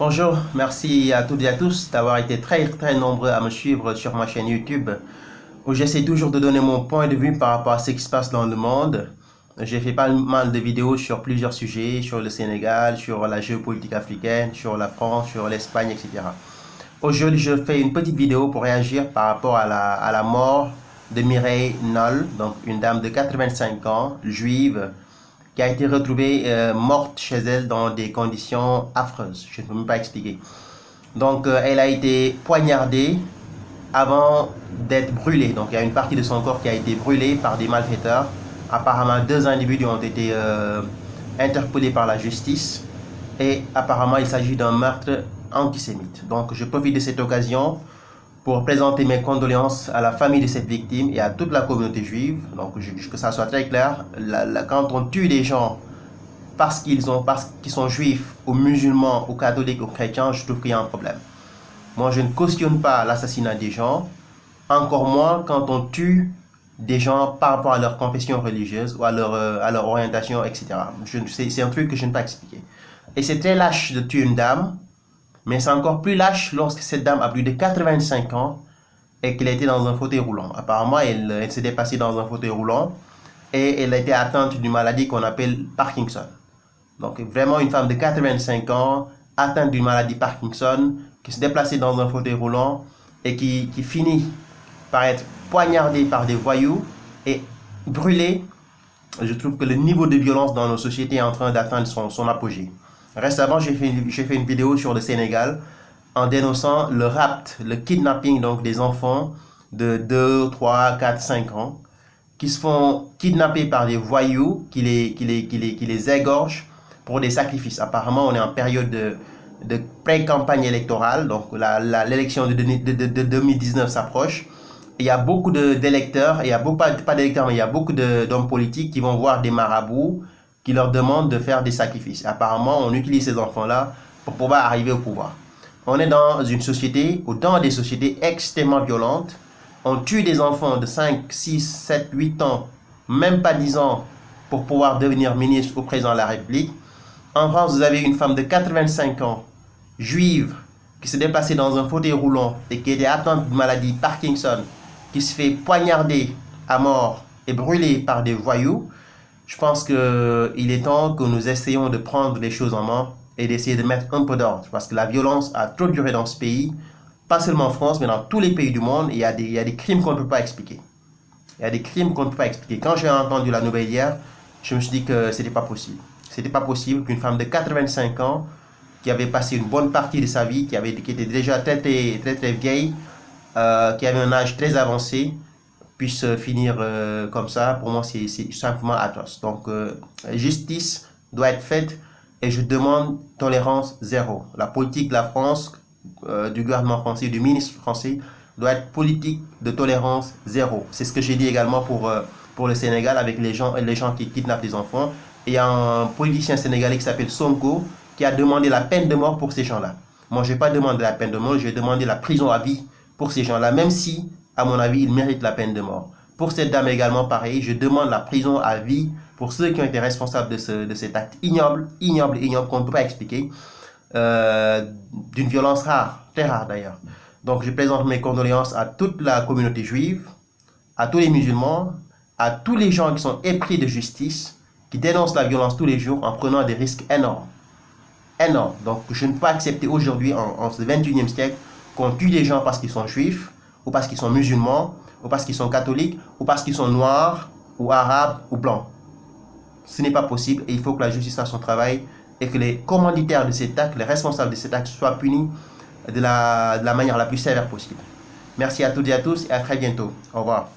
Bonjour, merci à toutes et à tous d'avoir été très nombreux à me suivre sur ma chaîne YouTube où j'essaie toujours de donner mon point de vue par rapport à ce qui se passe dans le monde. J'ai fait pas mal de vidéos sur plusieurs sujets, sur le Sénégal, sur la géopolitique africaine, sur la France, sur l'Espagne, etc. Aujourd'hui, je fais une petite vidéo pour réagir par rapport à la mort de Mireille Knoll, donc une dame de 85 ans, juive, qui a été retrouvée morte chez elle dans des conditions affreuses. Je ne peux même pas expliquer. Donc, elle a été poignardée avant d'être brûlée. Donc, il y a une partie de son corps qui a été brûlée par des malfaiteurs. Apparemment, 2 individus ont été interpellés par la justice. Et apparemment, il s'agit d'un meurtre antisémite. Donc, je profite de cette occasion pour présenter mes condoléances à la famille de cette victime et à toute la communauté juive. Donc, que ça soit très clair, quand on tue des gens parce qu'ils sont juifs, ou musulmans, ou catholiques, ou chrétiens, je trouve qu'il y a un problème. Moi, je ne cautionne pas l'assassinat des gens, encore moins quand on tue des gens par rapport à leur confession religieuse ou à leur orientation, etc. C'est un truc que je ne peux pas expliquer. Et c'est très lâche de tuer une dame, mais c'est encore plus lâche lorsque cette dame a plus de 85 ans et qu'elle était dans un fauteuil roulant. Apparemment, elle s'est déplacée dans un fauteuil roulant et elle a été atteinte d'une maladie qu'on appelle Parkinson. Donc vraiment une femme de 85 ans atteinte d'une maladie Parkinson qui se déplaçait dans un fauteuil roulant et qui finit par être poignardée par des voyous et brûlée. Je trouve que le niveau de violence dans nos sociétés est en train d'atteindre son apogée. Récemment, j'ai fait une vidéo sur le Sénégal en dénonçant le rapt, le kidnapping donc des enfants de 2, 3, 4, 5 ans qui se font kidnapper par des voyous qui les égorgent pour des sacrifices. Apparemment, on est en période de pré-campagne électorale, donc l'élection de 2019 s'approche. Il y a beaucoup d'électeurs, il y a beaucoup, pas d'électeurs, mais il y a beaucoup d'hommes politiques qui vont voir des marabouts qui leur demandent de faire des sacrifices. Apparemment, on utilise ces enfants-là pour pouvoir arriver au pouvoir. On est dans une société, ou dans des sociétés extrêmement violentes. On tue des enfants de 5, 6, 7, 8 ans, même pas 10 ans, pour pouvoir devenir ministre ou président de la République. En France, vous avez une femme de 85 ans, juive, qui se déplaçait dans un fauteuil roulant et qui était atteinte de maladie Parkinson, qui se fait poignarder à mort et brûler par des voyous. Je pense qu'il est temps que nous essayions de prendre les choses en main et d'essayer de mettre un peu d'ordre. Parce que la violence a trop duré dans ce pays, pas seulement en France, mais dans tous les pays du monde. Il y a des crimes qu'on ne peut pas expliquer. Il y a des crimes qu'on ne peut pas expliquer. Quand j'ai entendu la nouvelle hier, je me suis dit que ce n'était pas possible. C'était pas possible qu'une femme de 85 ans, qui avait passé une bonne partie de sa vie, qui était déjà très vieille, qui avait un âge très avancé, puisse finir comme ça. Pour moi, c'est simplement atroce. Donc, justice doit être faite et je demande tolérance zéro. La politique de la France, du gouvernement français, du ministre français, doit être politique de tolérance zéro. C'est ce que j'ai dit également pour le Sénégal avec les gens qui kidnappent les enfants. Et il y a un politicien sénégalais qui s'appelle Sonko qui a demandé la peine de mort pour ces gens-là. Moi, je n'ai pas demandé la peine de mort, j'ai demandé la prison à vie pour ces gens-là, même si, à mon avis, ils méritent la peine de mort. Pour cette dame également, pareil, je demande la prison à vie pour ceux qui ont été responsables de cet acte ignoble qu'on ne peut pas expliquer, d'une violence rare, très rare d'ailleurs. Donc, je présente mes condoléances à toute la communauté juive, à tous les musulmans, à tous les gens qui sont épris de justice, qui dénoncent la violence tous les jours en prenant des risques énormes. Énormes. Donc, je ne peux pas accepter aujourd'hui, en ce 21e siècle, qu'on tue des gens parce qu'ils sont juifs, ou parce qu'ils sont musulmans, ou parce qu'ils sont catholiques, ou parce qu'ils sont noirs, ou arabes, ou blancs. Ce n'est pas possible et il faut que la justice fasse son travail et que les commanditaires de cet acte, les responsables de cet acte soient punis de la manière la plus sévère possible. Merci à toutes et à tous et à très bientôt. Au revoir.